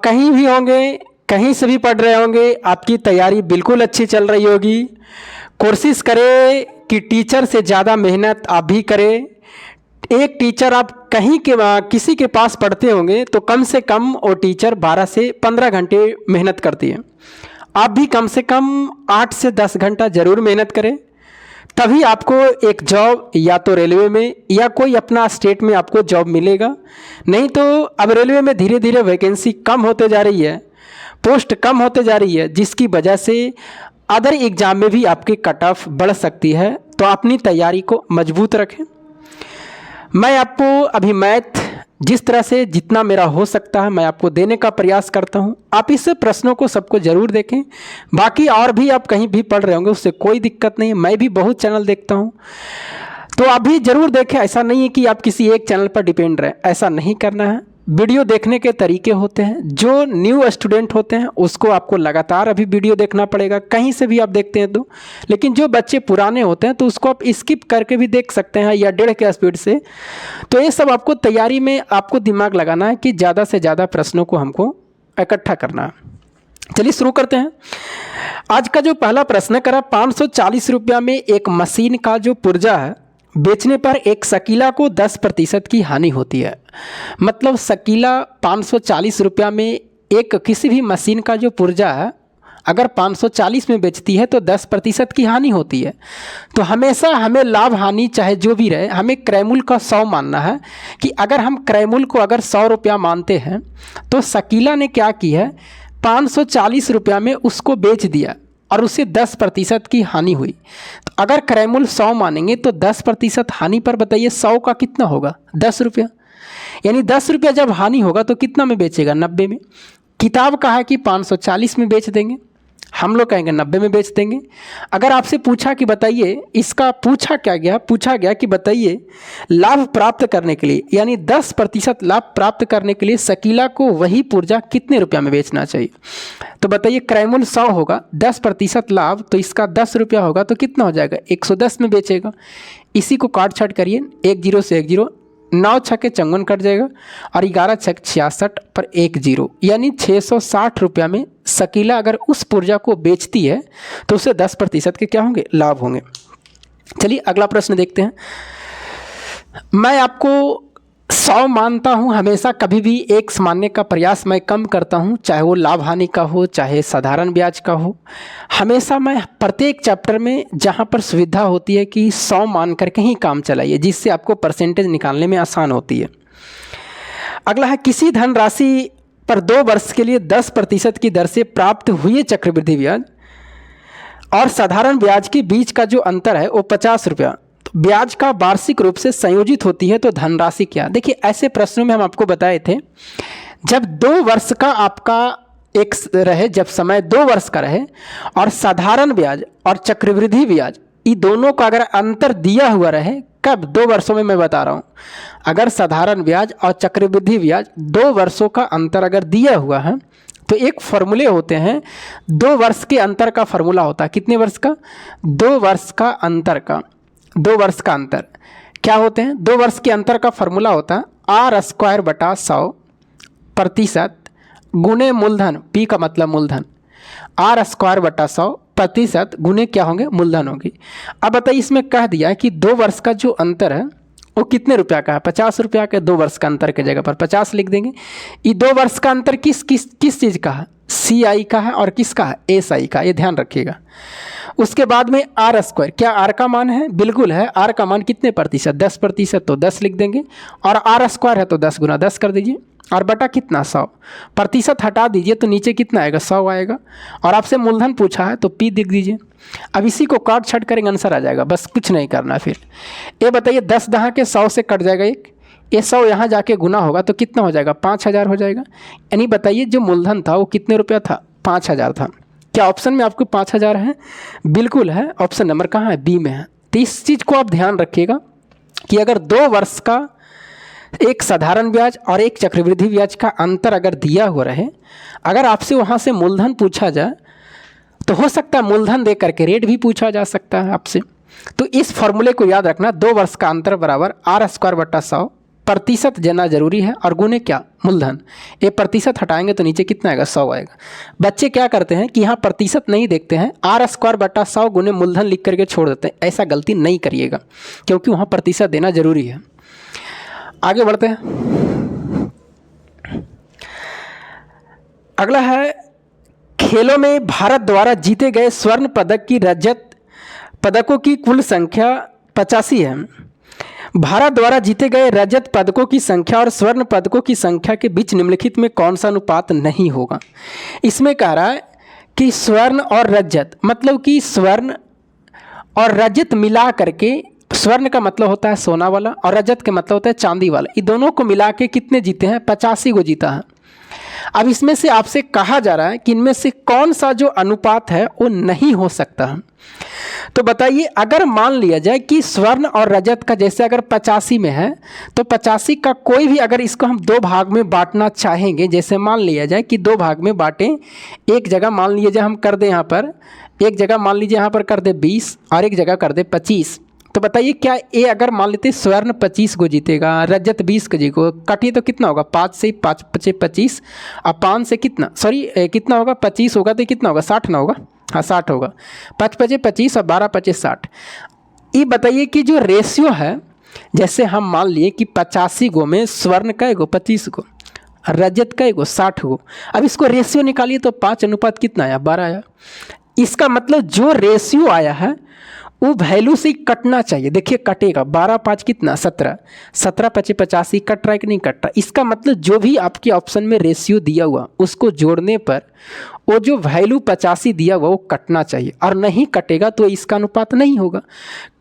कहीं भी होंगे, कहीं से भी पढ़ रहे होंगे, आपकी तैयारी बिल्कुल अच्छी चल रही होगी। कोशिश करें कि टीचर से ज़्यादा मेहनत आप भी करें। एक टीचर आप कहीं के किसी के पास पढ़ते होंगे तो कम से कम वो टीचर 12 से 15 घंटे मेहनत करती है। आप भी कम से कम 8 से 10 घंटा ज़रूर मेहनत करें, तभी आपको एक जॉब या तो रेलवे में या कोई अपना स्टेट में आपको जॉब मिलेगा। नहीं तो अब रेलवे में धीरे धीरे वैकेंसी कम होते जा रही है, पोस्ट कम होते जा रही है, जिसकी वजह से अदर एग्ज़ाम में भी आपकी कट ऑफ बढ़ सकती है। तो अपनी तैयारी को मजबूत रखें। मैं आपको अभी मैथ जिस तरह से जितना मेरा हो सकता है मैं आपको देने का प्रयास करता हूं। आप इस प्रश्नों को सबको ज़रूर देखें। बाकी और भी आप कहीं भी पढ़ रहे होंगे उससे कोई दिक्कत नहीं है, मैं भी बहुत चैनल देखता हूं, तो आप भी ज़रूर देखें। ऐसा नहीं है कि आप किसी एक चैनल पर डिपेंड रहें, ऐसा नहीं करना है। वीडियो देखने के तरीके होते हैं। जो न्यू स्टूडेंट होते हैं उसको आपको लगातार अभी वीडियो देखना पड़ेगा, कहीं से भी आप देखते हैं तो। लेकिन जो बच्चे पुराने होते हैं तो उसको आप स्किप करके भी देख सकते हैं या 1.5 के स्पीड से। तो ये सब आपको तैयारी में आपको दिमाग लगाना है कि ज़्यादा से ज़्यादा प्रश्नों को हमको इकट्ठा करना है। चलिए शुरू करते हैं। आज का जो पहला प्रश्न करा, 540 रुपया में एक मशीन का जो पुर्जा है बेचने पर एक शकीला को 10% की हानि होती है। मतलब शकीला 540 रुपया में एक किसी भी मशीन का जो पुर्जा है अगर 540 में बेचती है तो 10% की हानि होती है। तो हमेशा हमें लाभ हानि चाहे जो भी रहे, हमें क्रयमूल का 100 मानना है कि अगर हम क्रयमूल को अगर 100 रुपया मानते हैं तो शकीला ने क्या की है, 540 रुपया में उसको बेच दिया और उसे 10% की हानि हुई। तो अगर क्रयमूल 100 मानेंगे तो 10% हानि पर बताइए 100 का कितना होगा, 10 रुपया। यानी 10 रुपया जब हानि होगा तो कितना में बेचेगा, 90 में। किताब का है कि 540 में बेच देंगे, हम लोग कहेंगे 90 में बेच देंगे। अगर आपसे पूछा कि बताइए, इसका पूछा गया कि बताइए लाभ प्राप्त करने के लिए यानी 10% लाभ प्राप्त करने के लिए शकीला को वही पुर्जा कितने रुपया में बेचना चाहिए। तो बताइए क्रयमूल 100 होगा, 10% लाभ, तो इसका 10 रुपया होगा तो कितना हो जाएगा, 110 में बेचेगा। इसी को काट छाट करिए, 1 0 से 1 0, 9 छक्के 54 कट जाएगा और 11 छक 66 पर 1 0, यानी 660 रुपया में शकीला अगर उस पुर्जा को बेचती है तो उसे 10% के क्या होंगे, लाभ होंगे। चलिए अगला प्रश्न देखते हैं। मैं आपको 100 मानता हूँ हमेशा, कभी भी एक मानने का प्रयास मैं कम करता हूँ, चाहे वो लाभ हानि का हो चाहे साधारण ब्याज का हो। हमेशा मैं प्रत्येक चैप्टर में जहाँ पर सुविधा होती है कि 100 मान करके ही काम चलाइए, जिससे आपको परसेंटेज निकालने में आसान होती है। अगला है, किसी धनराशि पर 2 वर्ष के लिए 10% की दर से प्राप्त हुए चक्रवृद्धि ब्याज और साधारण ब्याज के बीच का जो अंतर है वो 50 रुपया ब्याज का वार्षिक रूप से संयोजित होती है तो धनराशि क्या। देखिए ऐसे प्रश्नों में हम आपको बताए थे, जब 2 वर्ष का आपका एक रहे, जब समय 2 वर्ष का रहे और साधारण ब्याज और चक्रवृद्धि ब्याज ये दोनों का अगर अंतर दिया हुआ रहे, कब 2 वर्षों में मैं बता रहा हूँ, अगर साधारण ब्याज और चक्रवृद्धि ब्याज 2 वर्षों का अंतर अगर दिया हुआ है तो एक फॉर्मूले होते हैं, 2 वर्ष के अंतर का फॉर्मूला होता है। कितने वर्ष का, 2 वर्ष का अंतर का, 2 वर्ष का अंतर क्या होते हैं, 2 वर्ष के अंतर का फॉर्मूला होता है R²/100% गुने मूलधन, P का मतलब मूलधन, R²/100% गुने क्या होंगे, मूलधन होगी। अब बताइए इसमें कह दिया कि 2 वर्ष का जो अंतर है वो कितने रुपया का है, 50 रुपया का। 2 वर्ष का अंतर की जगह पर 50 लिख देंगे। ये 2 वर्ष का अंतर किस चीज़ का है, CI का है और किसका है, SI का, ये ध्यान रखिएगा। उसके बाद में R², क्या R का मान है, बिल्कुल है। R का मान कितने प्रतिशत, 10%, तो 10 लिख देंगे। और R² है तो 10 × 10 कर दीजिए और बटा कितना, 100। प्रतिशत हटा दीजिए तो नीचे कितना आएगा, 100 आएगा। और आपसे मूलधन पूछा है तो P लिख दीजिए। अब इसी को काट छट करेंगे, आंसर आ जाएगा, बस कुछ नहीं करना। फिर ये बताइए 10 दहा के 100 से कट जाएगा एक, ये 100 यहाँ जाके गुना होगा तो कितना हो जाएगा, 5000 हो जाएगा। यानी बताइए जो मूलधन था वो कितने रुपया था, 5000 था। क्या ऑप्शन में आपको 5000 है, बिल्कुल है। ऑप्शन नंबर कहाँ है, बी में है। तो इस चीज़ को आप ध्यान रखिएगा कि अगर 2 वर्ष का एक साधारण ब्याज और एक चक्रवृद्धि ब्याज का अंतर अगर दिया हुआ रहे, अगर आपसे वहाँ से मूलधन पूछा जाए तो हो सकता है मूलधन दे करके रेट भी पूछा जा सकता है आपसे। तो इस फॉर्मूले को याद रखना, 2 वर्ष का अंतर बराबर R²/100 प्रतिशत देना जरूरी है और गुणे क्या, मूलधन। ये प्रतिशत हटाएंगे तो नीचे कितना आएगा, 100 आएगा। बच्चे क्या करते हैं कि यहाँ प्रतिशत नहीं देखते हैं, r² बटा 100 गुणे मूलधन लिख करके छोड़ देते हैं। ऐसा गलती नहीं करिएगा क्योंकि वहाँ प्रतिशत देना जरूरी है। आगे बढ़ते हैं। अगला है, खेलों में भारत द्वारा जीते गए स्वर्ण पदक की रजत पदकों की कुल संख्या 85 है। भारत द्वारा जीते गए रजत पदकों की संख्या और स्वर्ण पदकों की संख्या के बीच निम्नलिखित में कौन सा अनुपात नहीं होगा। इसमें कह रहा है कि स्वर्ण और रजत, मतलब कि स्वर्ण और रजत मिला करके, स्वर्ण का मतलब होता है सोना वाला और रजत का मतलब होता है चांदी वाला, ये दोनों को मिला के कितने जीते हैं, 85 को जीता है। अब इसमें से आपसे कहा जा रहा है कि इनमें से कौन सा जो अनुपात है वो नहीं हो सकता है। तो बताइए, अगर मान लिया जाए कि स्वर्ण और रजत का जैसे अगर 85 में है तो 85 का कोई भी, अगर इसको हम 2 भाग में बांटना चाहेंगे, जैसे मान लिया जाए कि 2 भाग में बांटें, एक जगह मान लीजिए हम कर दें यहाँ पर, एक जगह मान लीजिए यहाँ पर कर दे 20 और एक जगह कर दे 25, तो बताइए क्या ये अगर मान लेते स्वर्ण 25 को जीतेगा, रजत 20 को जीतेगा, काटिए तो कितना होगा, 5 से 5 पचे 25 और 5 से कितना, कितना होगा, 25 होगा तो कितना होगा, 60 ना होगा, हाँ 60 होगा, 5 पचे 25 और 12 पचे 60। ये बताइए कि जो रेशियो है, जैसे हम मान लिए कि 85 गो में स्वर्ण का एगो 25 गो, रजत का एगो 60 गो, अब इसको रेशियो निकालिए तो 5 अनुपात कितना आया, 12 आया। इसका मतलब जो रेशियो आया है वो वैल्यू से कटना चाहिए। देखिए कटेगा, 12 5 कितना, 17, 17 पचे 85, कट रहा है कि नहीं कट रहा। इसका मतलब जो भी आपके ऑप्शन में रेशियो दिया हुआ उसको जोड़ने पर वो जो वैल्यू 85 दिया हुआ वो कटना चाहिए, और नहीं कटेगा तो इसका अनुपात नहीं होगा,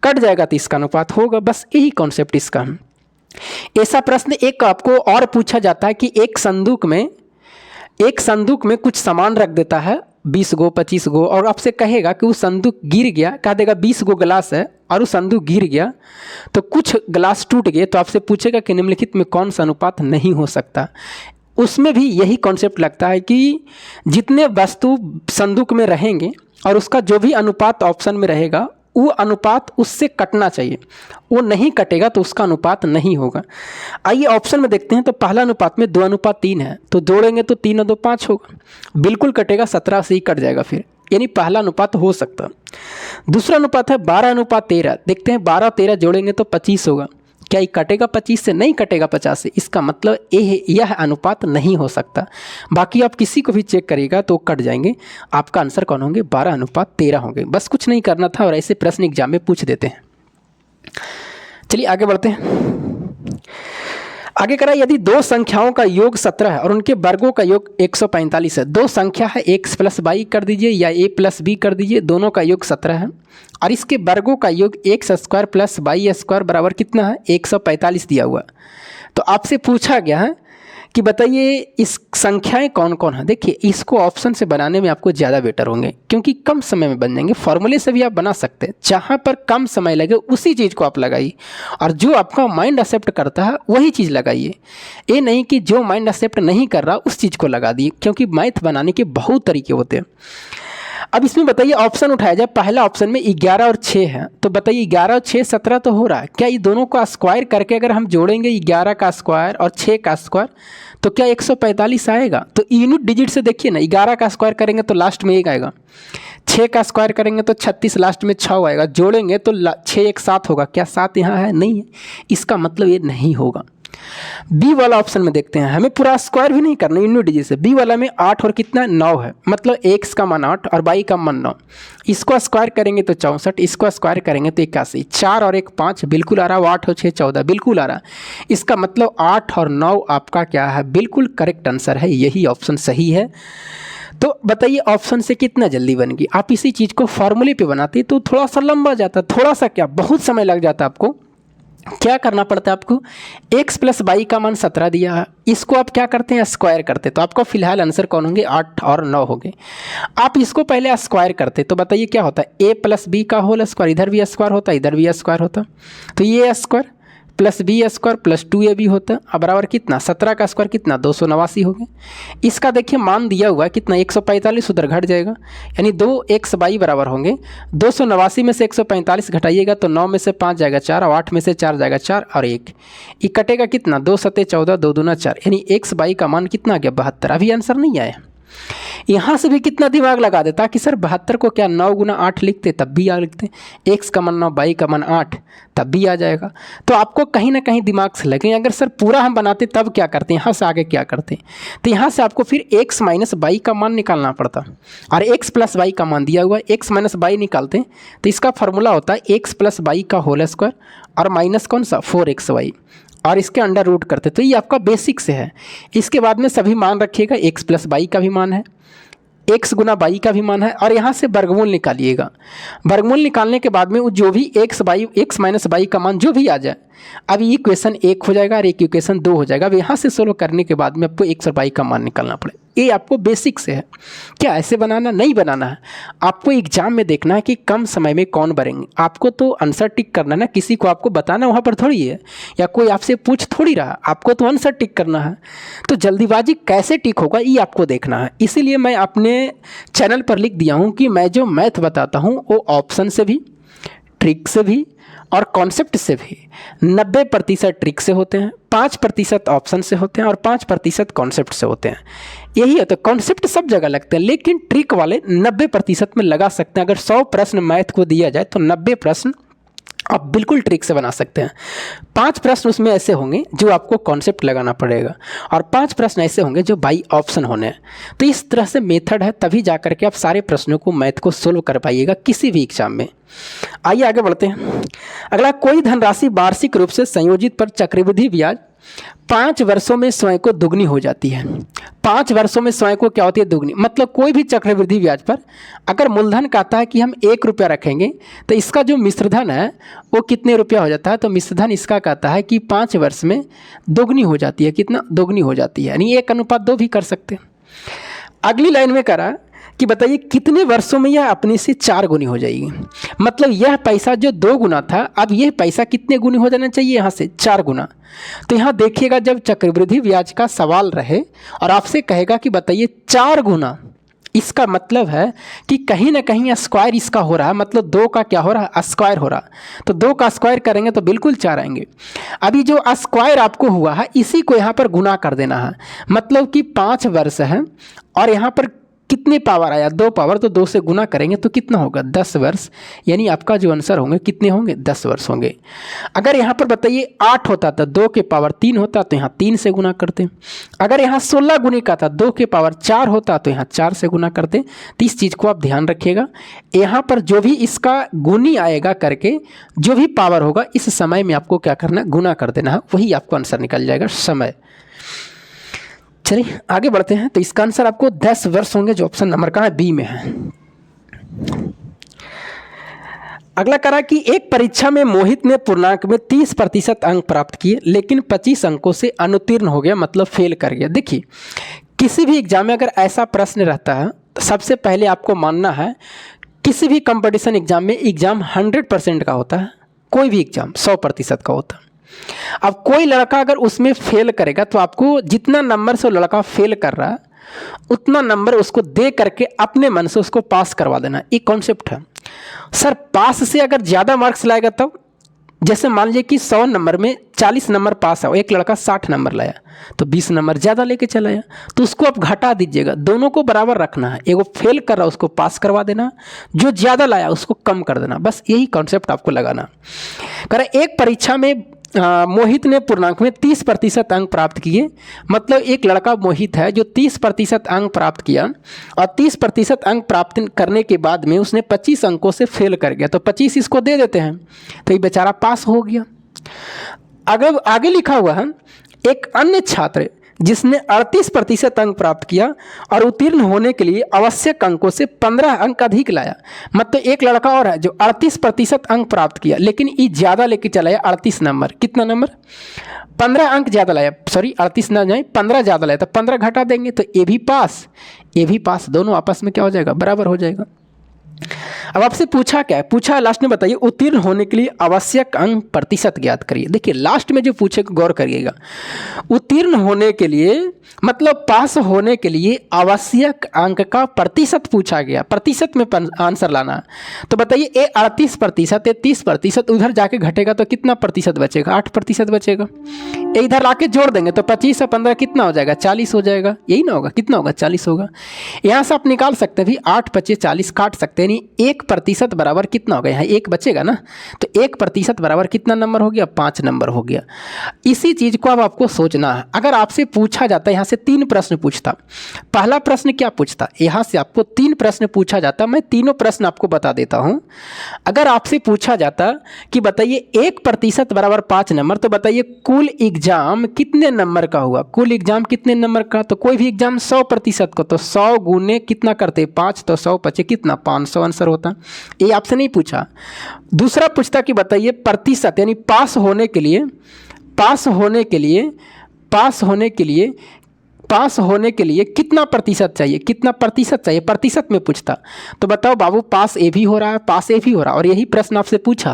कट जाएगा तो इसका अनुपात होगा। बस यही कॉन्सेप्ट इसका है। ऐसा प्रश्न एक आपको और पूछा जाता है कि एक संदूक में कुछ सामान रख देता है, 20 गो 25 गो, और आपसे कहेगा कि वो संदूक गिर गया, कह देगा 20 गो गिलास है और वो संदूक गिर गया तो कुछ गिलास टूट गए, तो आपसे पूछेगा कि निम्नलिखित में कौन सा अनुपात नहीं हो सकता। उसमें भी यही कॉन्सेप्ट लगता है कि जितने वस्तु संदूक में रहेंगे और उसका जो भी अनुपात ऑप्शन में रहेगा वो अनुपात उससे कटना चाहिए, वो नहीं कटेगा तो उसका अनुपात नहीं होगा। आइए ऑप्शन में देखते हैं। तो पहला अनुपात में 2:3 है, तो जोड़ेंगे तो 3 और 2 5 होगा, बिल्कुल कटेगा, 17 से ही कट जाएगा फिर, यानी पहला अनुपात हो सकता है। दूसरा अनुपात है 12:13, देखते हैं 12 13 जोड़ेंगे तो 25 होगा, क्या ये कटेगा 25 से, नहीं कटेगा 50 से, इसका मतलब यह अनुपात नहीं हो सकता। बाकी आप किसी को भी चेक करिएगा तो कट जाएंगे। आपका आंसर कौन होंगे, 12:13 होंगे। बस कुछ नहीं करना था और ऐसे प्रश्न एग्जाम में पूछ देते हैं। चलिए आगे बढ़ते हैं। आगे करा, यदि 2 संख्याओं का योग 17 है और उनके वर्गों का योग 145 है, 2 संख्या है, x + y कर दीजिए या a + b कर दीजिए, दोनों का योग 17 है और इसके वर्गों का योग x² + y² बराबर कितना है, 145 दिया हुआ। तो आपसे पूछा गया है कि बताइए इस संख्याएं कौन कौन है। देखिए इसको ऑप्शन से बनाने में आपको ज़्यादा बेटर होंगे क्योंकि कम समय में बन जाएंगे। फॉर्मूले से भी आप बना सकते हैं, जहाँ पर कम समय लगे उसी चीज़ को आप लगाइए और जो आपका माइंड एक्सेप्ट करता है वही चीज़ लगाइए। ये नहीं कि जो माइंड एक्सेप्ट नहीं कर रहा उस चीज़ को लगा दिए, क्योंकि मैथ बनाने के बहुत तरीके होते हैं। अब इसमें बताइए ऑप्शन उठाया जाए। पहला ऑप्शन में 11 और 6 है, तो बताइए 11 और 6 17 तो हो रहा है। क्या ये दोनों का स्क्वायर करके अगर हम जोड़ेंगे 11 का स्क्वायर और 6 का स्क्वायर तो क्या 145 आएगा। तो यूनिट डिजिट से देखिए ना, 11 का स्क्वायर करेंगे तो लास्ट में 1 आएगा, 6 का स्क्वायर करेंगे तो 36, लास्ट में 6 आएगा, जोड़ेंगे तो 6 1 7 होगा। क्या 7 यहाँ है, नहीं है, इसका मतलब ये नहीं होगा। बी वाला ऑप्शन में देखते हैं, हमें पूरा स्क्वायर भी नहीं करना यूनिट डिजिट से। बी वाला में 8 और कितना 9 है, मतलब x का मान 8 और y का मान 9। इसको स्क्वायर करेंगे तो 64, इसको स्क्वायर करेंगे तो 81, 4 और 1 5 बिल्कुल आ रहा है, 8 और 6 14 बिल्कुल आ रहा है। इसका मतलब 8 और 9 आपका क्या है, बिल्कुल करेक्ट आंसर है, यही ऑप्शन सही है। तो बताइए ऑप्शन से कितना जल्दी बन गई। आप इसी चीज़ को फॉर्मूले पे बनाते तो थोड़ा सा लंबा जाता, थोड़ा सा क्या बहुत समय लग जाता। आपको क्या करना पड़ता है, आपको x + y का मान 17 दिया है, इसको आप क्या करते हैं स्क्वायर करते, तो आपको फिलहाल आंसर कौन होंगे 8 और 9 होंगे। आप इसको पहले स्क्वायर करते तो बताइए क्या होता है, a + b का होल स्क्वायर, इधर भी स्क्वायर होता इधर भी स्क्वायर होता, तो ये square plus B square plus 2ab होता है, अब बराबर कितना 17 का स्क्वायर कितना 289 हो गया। इसका देखिए मान दिया हुआ है कितना 145, उधर घट जाएगा, यानी 2x/y बराबर होंगे 289 में से 145 घटाइएगा तो 9 में से 5 जाएगा 4 और 8 में से 4 जाएगा 4 और 1, ये कटेगा कितना 2 सत्ते 14 2 दूना 4, यानी x/y का मान कितना आ गया 72। अभी आंसर नहीं आया। यहाँ से भी कितना दिमाग लगा देता कि सर 72 को क्या 9 गुना 8 लिखते तब भी आ लिखते, x का मान 9 y का मान 8 तब भी आ जाएगा। तो आपको कहीं ना कहीं दिमाग से लगे अगर सर पूरा हम बनाते तब क्या करते, यहाँ से आगे क्या करते, तो यहाँ से आपको फिर x माइनस y का मान निकालना पड़ता, और x प्लस y का मान दिया हुआ है, x माइनस y निकालते तो इसका फॉर्मूला होता है x प्लस y का होल स्क्वायर और माइनस कौन सा 4xy और इसके अंडर रूट करते, तो ये आपका बेसिक से है। इसके बाद में सभी मान रखिएगा, x प्लस y का भी मान है, x गुना y का भी मान है, और यहाँ से वर्गमूल निकालिएगा। वर्गमूल निकालने के बाद में वो जो भी x माइनस y का मान जो भी आ जाए, अब ये इक्वेशन 1 हो जाएगा और एक इक्वेशन 2 हो जाएगा। अब यहाँ से सोल्व करने के बाद में आपको x और y का मान निकालना पड़ेगा। ये आपको बेसिक से है, क्या ऐसे बनाना नहीं बनाना है, आपको एग्जाम में देखना है कि कम समय में कौन भरेंगे। आपको तो आंसर टिक करना है ना, किसी को आपको बताना वहाँ पर थोड़ी है, या कोई आपसे पूछ थोड़ी रहा, आपको तो आंसर टिक करना है। तो जल्दीबाजी कैसे टिक होगा ये आपको देखना है। इसीलिए मैं अपने चैनल पर लिख दिया हूँ कि मैं जो मैथ बताता हूँ वो ऑप्शन से भी, ट्रिक से भी और कॉन्सेप्ट से भी 90% ट्रिक से होते हैं, 5% ऑप्शन से होते हैं और 5% कॉन्सेप्ट से होते हैं। यही है, तो कॉन्सेप्ट सब जगह लगते हैं लेकिन ट्रिक वाले 90% में लगा सकते हैं। अगर 100 प्रश्न मैथ को दिया जाए तो 90 प्रश्न आप बिल्कुल ट्रिक से बना सकते हैं। 5 प्रश्न उसमें ऐसे होंगे जो आपको कॉन्सेप्ट लगाना पड़ेगा और 5 प्रश्न ऐसे होंगे जो बाई ऑप्शन होने हैं। तो इस तरह से मेथड है, तभी जा करके आप सारे प्रश्नों को मैथ को सोल्व कर पाइएगा किसी भी एग्जाम में। आइए आगे बढ़ते हैं। अगला, कोई धनराशि वार्षिक रूप से संयोजित पर चक्रवृद्धि ब्याज 5 वर्षों में स्वयं को दुगनी हो जाती है। 5 वर्षों में स्वयं को क्या होती है दुगनी, मतलब कोई भी चक्रवृद्धि ब्याज पर अगर मूलधन कहता है कि हम 1 रुपया रखेंगे तो इसका जो मिश्रधन है वो कितने रुपया हो जाता है, तो मिश्रधन इसका कहता है कि 5 वर्ष में दोगुनी हो जाती है। कितना दोगुनी हो जाती है, यानी 1:2 भी कर सकते हैं। अगली लाइन में करा कि बताइए कितने वर्षों में यह अपने से 4 गुनी हो जाएगी, मतलब यह पैसा जो 2 गुना था अब यह पैसा कितने गुनी हो जाना चाहिए, यहाँ से 4 गुना। तो यहाँ देखिएगा जब चक्रवृद्धि ब्याज का सवाल रहे और आपसे कहेगा कि बताइए 4 गुना, इसका मतलब है कि कहीं ना कहीं स्क्वायर इसका हो रहा है, मतलब 2 का क्या हो रहा है स्क्वायर हो रहा, तो 2 का स्क्वायर करेंगे तो बिल्कुल 4 आएंगे। अभी जो स्क्वायर आपको हुआ है इसी को यहाँ पर गुना कर देना है, मतलब कि 5 वर्ष है और यहाँ पर कितने पावर आया 2 पावर, तो 2 से गुना करेंगे तो कितना होगा 10 वर्ष, यानी आपका जो आंसर होंगे कितने होंगे 10 वर्ष होंगे। अगर यहाँ पर बताइए 8 होता तो 2 के पावर 3 होता तो यहाँ 3 से गुना करते। अगर यहाँ 16 गुने का था 2 के पावर 4 होता तो यहाँ 4 से गुना करते। तो इस चीज़ को आप ध्यान रखिएगा, यहाँ पर जो भी इसका गुनी आएगा करके जो भी पावर होगा इस समय में आपको क्या करना गुना कर देना है, वही आपको आंसर निकल जाएगा समय। चलिए आगे बढ़ते हैं। तो इसका आंसर आपको 10 वर्ष होंगे, जो ऑप्शन नंबर का है बी में है। अगला करा कि एक परीक्षा में मोहित ने पूर्णांक में 30% अंक प्राप्त किए लेकिन 25 अंकों से अनुत्तीर्ण हो गया, मतलब फेल कर गया। देखिए किसी भी एग्जाम में अगर ऐसा प्रश्न रहता है तो सबसे पहले आपको मानना है किसी भी कंपटीशन एग्जाम में एग्जाम 100% का होता है, कोई भी एग्जाम 100% का होता है। अब कोई लड़का अगर उसमें फेल करेगा तो आपको जितना नंबर से वो लड़का फेल कर रहा है उतना नंबर उसको दे करके अपने मन से उसको पास करवा देना, एक कॉन्सेप्ट है। सर पास से अगर ज़्यादा मार्क्स लाएगा तब, जैसे मान लीजिए कि 100 नंबर में 40 नंबर पास है, एक लड़का 60 नंबर लाया तो 20 नंबर ज़्यादा लेके चला आया, तो उसको आप घटा दीजिएगा, दोनों को बराबर रखना है। एगो फेल कर रहा है उसको पास करवा देना, जो ज़्यादा लाया उसको कम कर देना, बस यही कॉन्सेप्ट आपको लगाना। करें एक परीक्षा में मोहित ने पूर्णांक में 30% अंक प्राप्त किए, मतलब एक लड़का मोहित है जो 30% अंक प्राप्त किया और 30% अंक प्राप्त करने के बाद में उसने 25 अंकों से फेल कर गया, तो 25 इसको दे देते हैं तो ये बेचारा पास हो गया। अगर आगे लिखा हुआ है एक अन्य छात्र जिसने 38% अंक प्राप्त किया और उत्तीर्ण होने के लिए आवश्यक अंकों से 15 अंक अधिक लाया, मतलब एक लड़का और है जो 38% अंक प्राप्त किया लेकिन ये ज़्यादा लेके चलाया 38 नंबर, कितना नंबर 15 अंक ज़्यादा लाया, सॉरी 38 ना जाए 15 ज़्यादा लाया, तो 15 घटा देंगे तो ये भी पास दोनों आपस में क्या हो जाएगा बराबर हो जाएगा। अब आपसे पूछा क्या है, पूछा लास्ट में बताइए उत्तीर्ण होने के लिए आवश्यक अंक प्रतिशत ज्ञात करिए। देखिए लास्ट में जो पूछेगा गौर करिएगा, उत्तीर्ण होने के लिए मतलब पास होने के लिए आवश्यक अंक का प्रतिशत पूछा गया, प्रतिशत में आंसर लाना है। तो बताइए ये 38%, ये 30%, उधर जाके घटेगा तो कितना प्रतिशत बचेगा, 8% बचेगा। ये इधर आके जोड़ देंगे तो 25 और 15 कितना हो जाएगा, 40 हो जाएगा, यही ना होगा, कितना होगा, 40 होगा। यहाँ से आप निकाल सकते हैं भी 8 25 40 काट सकते हैं, नहीं 1% बराबर कितना होगा, यहाँ 1 बचेगा ना, तो 1% बराबर कितना नंबर हो गया, 5 नंबर हो गया। इसी चीज़ को अब आपको सोचना है। अगर आपसे पूछा जाता है यहाँ से 3 प्रश्न पूछता, पहला प्रश्न क्या पूछता, यहाँ से आपको 3 प्रश्न पूछा जाता, मैं तीनों प्रश्न आपको बता देता हूँ। अगर आपसे पूछा जाता कि बताइए 1% बराबर 5 नंबर, तो बताइए कुल एग्जाम कितने नंबर का हुआ, कुल एग्जाम कितने नंबर का, तो कोई भी एग्जाम 100% को तो 100 गुने कितना करते 5, तो 100 पचे कितना 500 आंसर होता। ये आपसे नहीं पूछा। दूसरा पूछता कि बताइए प्रतिशत, यानी पास होने के लिए, पास होने के लिए, पास होने के लिए, पास होने के लिए कितना प्रतिशत चाहिए, कितना प्रतिशत चाहिए, प्रतिशत में पूछता। तो बताओ बाबू पास ए भी हो रहा है, पास ए भी हो रहा है, और यही प्रश्न आपसे पूछा।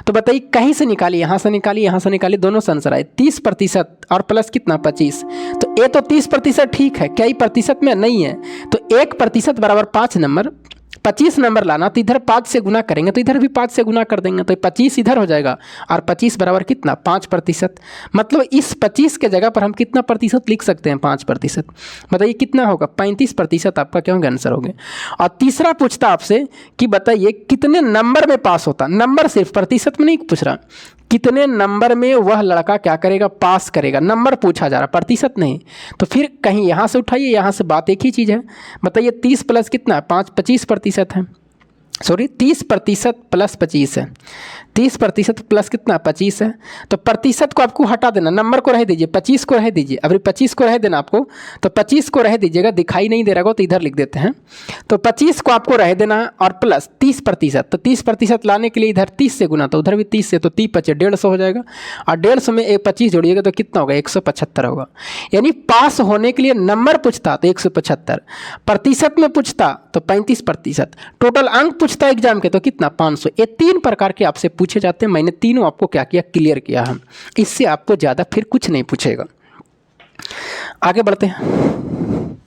तो बताइए कहीं से निकालिए, यहाँ से निकालिए, यहाँ से निकालिए, दोनों से आंसर आए 30% और प्लस कितना 25। तो ये तो 30% ठीक है, क्या ही प्रतिशत में नहीं है। तो 1% बराबर 5 नंबर, 25 नंबर लाना, तो इधर 5 से गुना करेंगे तो इधर भी 5 से गुना कर देंगे, तो 25 इधर हो जाएगा और 25 बराबर कितना 5%। मतलब इस 25 के जगह पर हम कितना प्रतिशत लिख सकते हैं, 5%। बताइए कितना होगा, 35% आपका क्या होगा, आंसर हो गया। और तीसरा पूछता आपसे कि बताइए कितने नंबर में पास होता, नंबर सिर्फ, प्रतिशत में नहीं पूछ रहा, कितने नंबर में वह लड़का क्या करेगा, पास करेगा, नंबर पूछा जा रहा, प्रतिशत नहीं। तो फिर कहीं यहाँ से उठाइए, यहाँ से बात एक ही चीज़ है। बताइए 30 प्लस कितना है 5, 25% है, सॉरी 30% प्लस 25 है, 30% प्लस कितना 25 है। तो प्रतिशत को आपको हटा देना, नंबर को रह दीजिए, 25 को रह दीजिए, अभी 25 को रह देना आपको, तो 25 को रह दीजिएगा, दिखाई नहीं दे रहा हो तो इधर लिख देते हैं। तो 25 को आपको रह देना और प्लस 30%, तो 30% लाने के लिए इधर 30 से गुना, तो उधर भी 30 से, तो 30 पचे 150 हो जाएगा, और 150 में 25 जोड़िएगा तो कितना होगा, 175 होगा। यानी पास होने के लिए नंबर पूछता तो 175, प्रतिशत में पूछता तो 35%, टोटल अंक पूछता एग्जाम के तो कितना 500। ये 3 प्रकार के आपसे पूछे जाते हैं, मैंने तीनों आपको क्या किया, क्लियर किया है। इससे आपको ज़्यादा फिर कुछ नहीं पूछेगा। आगे बढ़ते हैं।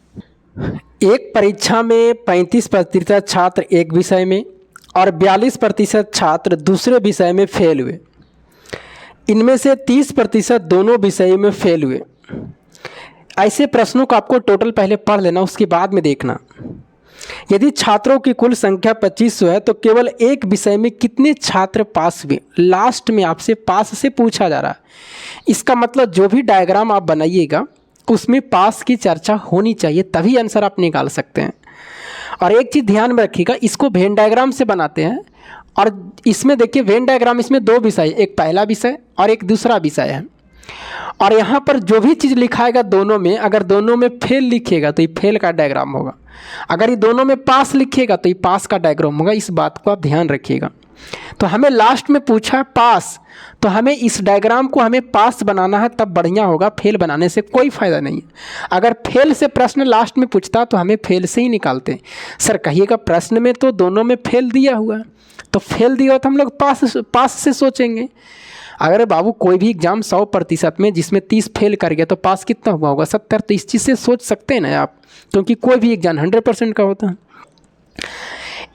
एक परीक्षा में 35% छात्र एक विषय में और 42% छात्र दूसरे विषय में फेल हुए। इनमें से 30% दोनों विषय में फेल हुए। ऐसे प्रश्नों को आपको टोटल पहले पढ़ लेना, उसके बाद में देखना। यदि छात्रों की कुल संख्या 2500 है तो केवल एक विषय में कितने छात्र पास हुए। लास्ट में आपसे पास से पूछा जा रहा है, इसका मतलब जो भी डायग्राम आप बनाइएगा उसमें पास की चर्चा होनी चाहिए, तभी आंसर आप निकाल सकते हैं। और एक चीज़ ध्यान में रखिएगा, इसको वेन डायग्राम से बनाते हैं, और इसमें देखिए वेन डायग्राम, इसमें 2 विषय, एक पहला विषय और एक दूसरा विषय है। और यहाँ पर जो भी चीज़ लिखाएगा दोनों में, अगर दोनों में फेल लिखिएगा तो ये फेल का डायग्राम होगा, अगर ये दोनों में पास लिखिएगा तो ये पास का डायग्राम होगा। इस बात को आप ध्यान रखिएगा। तो हमें लास्ट में पूछा पास, तो हमें इस डायग्राम को हमें पास बनाना है, तब बढ़िया होगा, फेल बनाने से कोई फ़ायदा नहीं है। अगर फेल से प्रश्न लास्ट में पूछता तो हमें फेल से ही निकालते। सर कहिएगा प्रश्न में तो दोनों में फेल दिया हुआ है, तो फेल दिया हो तो हम लोग पास से सोचेंगे। अगर बाबू कोई भी एग्जाम 100% में जिसमें 30 फेल कर गया तो पास कितना हुआ होगा, 70। तो इस चीज़ से सोच सकते हैं ना आप, क्योंकि कोई भी एग्जाम 100% का होता है।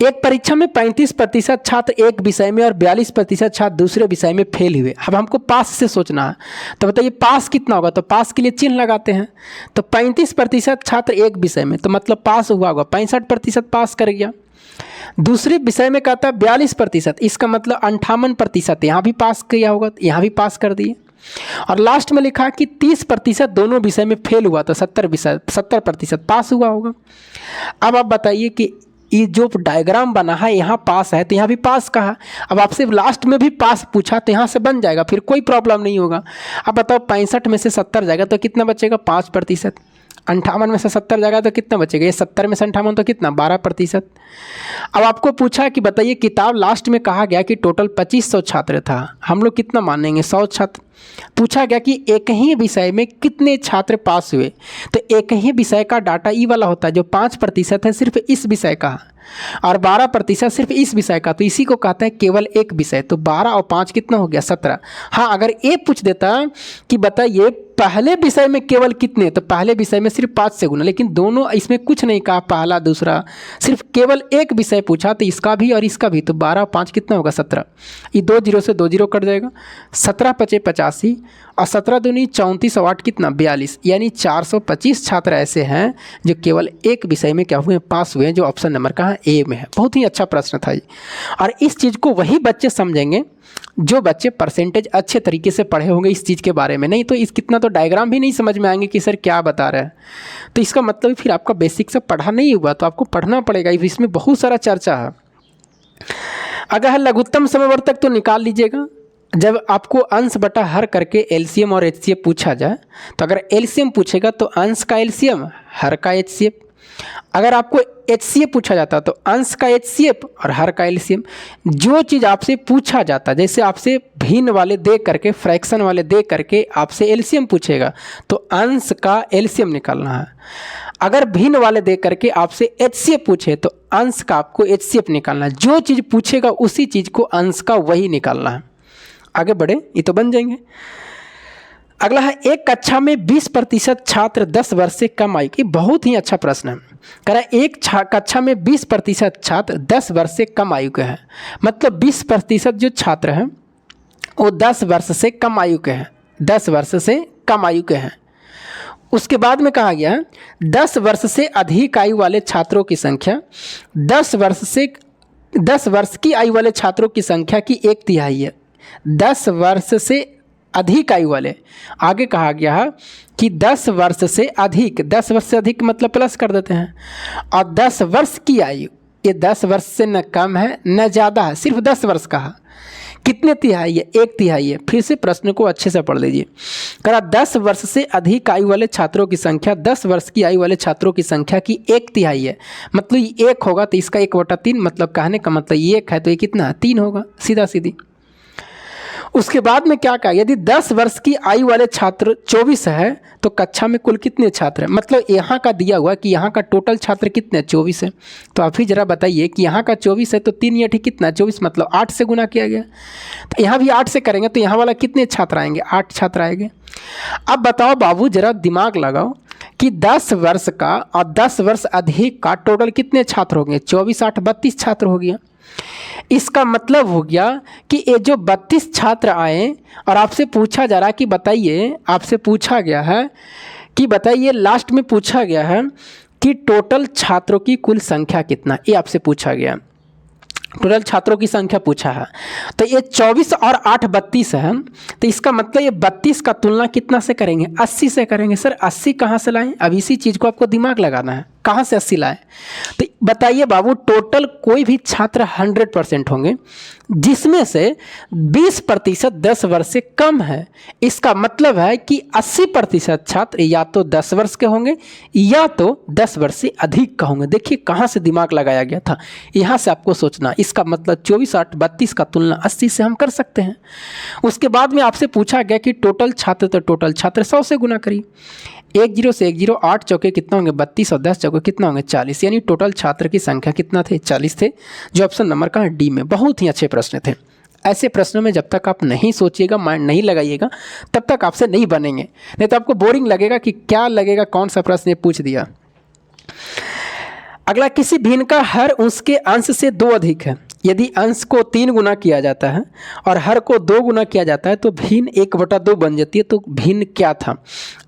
एक परीक्षा में 35% छात्र एक विषय में और 42% छात्र दूसरे विषय में फेल हुए। अब हमको पास से सोचना है, तो बताइए पास कितना होगा, तो पास के लिए चिन्ह लगाते हैं। तो 35% छात्र एक विषय में, तो मतलब पास हुआ होगा, 65% पास कर गया। दूसरे विषय में कहता है 42%, इसका मतलब 58% यहाँ भी पास किया होगा, यहाँ भी पास कर दिए। और लास्ट में लिखा कि 30% दोनों विषय में फेल हुआ, तो 70% पास हुआ होगा। अब आप बताइए कि ये जो डायग्राम बना है यहाँ पास है, तो यहाँ भी पास कहा। अब आपसे लास्ट में भी पास पूछा तो यहाँ से बन जाएगा, फिर कोई प्रॉब्लम नहीं होगा। अब बताओ 65 में से 70 जाएगा तो कितना बचेगा, 5%। 58 में से 70 जाएगा तो कितना बचेगा, ये 70 में से 58 तो कितना 12%। अब आपको पूछा कि बताइए किताब लास्ट में कहा गया कि टोटल 2500 छात्र था, हम लोग कितना मानेंगे 100 छात्र। पूछा गया कि एक ही विषय में कितने छात्र पास हुए, तो एक ही विषय का डाटा ई वाला होता है, जो 5% है सिर्फ इस विषय का और 12% सिर्फ इस विषय का, तो इसी को कहते हैं केवल एक विषय। तो 12 और 5 कितना हो गया 17। हाँ, अगर ये पूछ देता कि बताइए पहले विषय में केवल कितने, तो पहले विषय में सिर्फ 5 से गुना, लेकिन दोनों इसमें कुछ नहीं कहा पहला दूसरा, सिर्फ केवल एक विषय पूछा, तो इसका भी और इसका भी, तो 12 और 5 कितना होगा 17। ये 2 जीरो से 2 जीरो कट जाएगा, 17 पचे 85 और 17 दूनी 34 और 8 कितना 42, यानी 425 छात्र ऐसे हैं जो केवल एक विषय में क्या हुए हैं, पास हुए हैं, जो ऑप्शन नंबर कहाँ ए में है। बहुत ही अच्छा प्रश्न था ये, और इस चीज़ को वही बच्चे समझेंगे जो बच्चे परसेंटेज अच्छे तरीके से पढ़े होंगे इस चीज़ के बारे में। नहीं तो इस कितना तो डायग्राम भी नहीं समझ में आएंगे कि सर क्या बता रहे हैं, तो इसका मतलब फिर आपका बेसिक से पढ़ा नहीं हुआ, तो आपको पढ़ना पड़ेगा, इसमें बहुत सारा चर्चा है। अगर है लघुत्तम समवर्तक तो निकाल लीजिएगा। जब आपको अंश बटा हर करके एलसीएम और एचसीएफ पूछा जाए, तो अगर एलसीएम पूछेगा तो अंश का एलसीएम, हर का एचसीएफ। अगर आपको एचसीएफ पूछा जाता तो अंश का एचसीएफ और हर का एलसीएम। जो चीज़ आपसे पूछा जाता, जैसे आपसे भिन्न वाले दे करके, फ्रैक्शन वाले दे करके आपसे एलसीएम पूछेगा तो अंश का एलसीएम निकालना है। अगर भिन्न वाले दे करके आपसे एचसीएफ पूछे तो अंश का आपको एचसीएफ निकालना है। जो चीज़ पूछेगा उसी चीज़ को अंश का वही निकालना है। आगे बढ़े, ये तो बन जाएंगे। अगला है, एक कक्षा में 20% छात्र 10 वर्ष से कम आयु की। बहुत ही अच्छा प्रश्न है। कह रहा है एक कक्षा में 20% छात्र 10 वर्ष से कम आयु के हैं, मतलब 20% जो छात्र हैं वो 10 वर्ष से कम आयु के हैं, 10 वर्ष से कम आयु के हैं। उसके बाद में कहा गया है 10 वर्ष से अधिक आयु वाले छात्रों की संख्या 10 वर्ष की आयु वाले छात्रों की संख्या की 1/3 है। 10 वर्ष से अधिक आयु वाले, आगे कहा गया है कि 10 वर्ष से अधिक, 10 वर्ष से अधिक मतलब प्लस कर देते हैं, और 10 वर्ष की आयु, ये 10 वर्ष से न कम है न ज़्यादा है, सिर्फ 10 वर्ष का है। कितने तिहाई है, 1/3 है। फिर से प्रश्न को अच्छे से पढ़ लीजिए। कहा 10 वर्ष से अधिक आयु वाले छात्रों की संख्या 10 वर्ष की आयु वाले छात्रों की संख्या की 1/3 है, मतलब ये 1 होगा तो इसका 1/3, मतलब कहने का मतलब ये 1 है तो ये कितना है 3 होगा, सीधा सीधी। उसके बाद में क्या कहा, यदि 10 वर्ष की आयु वाले छात्र 24 है तो कक्षा में कुल कितने छात्र हैं, मतलब यहाँ का दिया हुआ कि यहाँ का टोटल छात्र कितने 24 है। तो आप ही जरा बताइए कि यहाँ का 24 है तो 3 या ठीक कितना 24, मतलब 8 से गुना किया गया, तो यहाँ भी 8 से करेंगे तो यहाँ वाला कितने छात्र आएंगे, 8 छात्र आएंगे। अब बताओ बाबू, जरा दिमाग लगाओ कि 10 वर्ष का और 10 वर्ष अधिक का टोटल कितने छात्र हो गए, 24 8 32 छात्र हो गया। इसका मतलब हो गया कि ये जो 32 छात्र आए और आपसे पूछा जा रहा है कि बताइए, आपसे पूछा गया है कि बताइए, लास्ट में पूछा गया है कि टोटल छात्रों की कुल संख्या कितना, ये आपसे पूछा गया, टोटल छात्रों की संख्या पूछा है। तो ये 24 और 8 32 है, तो इसका मतलब ये 32 का तुलना कितना से करेंगे, 80 से करेंगे। सर 80 कहाँ से लाएं, अब इसी चीज़ को आपको दिमाग लगाना है, कहाँ से 80 लाएं। तो बताइए बाबू, टोटल कोई भी छात्र 100% होंगे जिसमें से 20% 10 वर्ष से कम है। इसका मतलब है कि 80% छात्र या तो 10 वर्ष के होंगे या तो 10 वर्ष से अधिक का होंगे। देखिए कहाँ से दिमाग लगाया गया था, यहाँ से आपको सोचना। इसका मतलब 24 8 32 का तुलना 80 से हम कर सकते हैं। उसके बाद में आपसे पूछा गया कि टोटल छात्र, तो टोटल छात्र 100 से गुना करिए। 1 0 से 1 0, 8 चौके कितना होंगे 32 और 10 चौके कितना होंगे 40, यानी टोटल छात्र की संख्या कितना थे 40 थे, जो ऑप्शन नंबर का डी में। बहुत ही अच्छे प्रश्न थे। ऐसे प्रश्नों में जब तक आप नहीं सोचिएगा, माइंड नहीं लगाइएगा, तब तक आपसे नहीं बनेंगे, नहीं तो आपको बोरिंग लगेगा कि क्या लगेगा, कौन सा प्रश्न ये पूछ दिया। अगला, किसी भिन्न का हर उसके अंश से 2 अधिक है। यदि अंश को 3 गुना किया जाता है और हर को 2 गुना किया जाता है तो भिन्न 1/2 बन जाती है। तो भिन्न क्या था,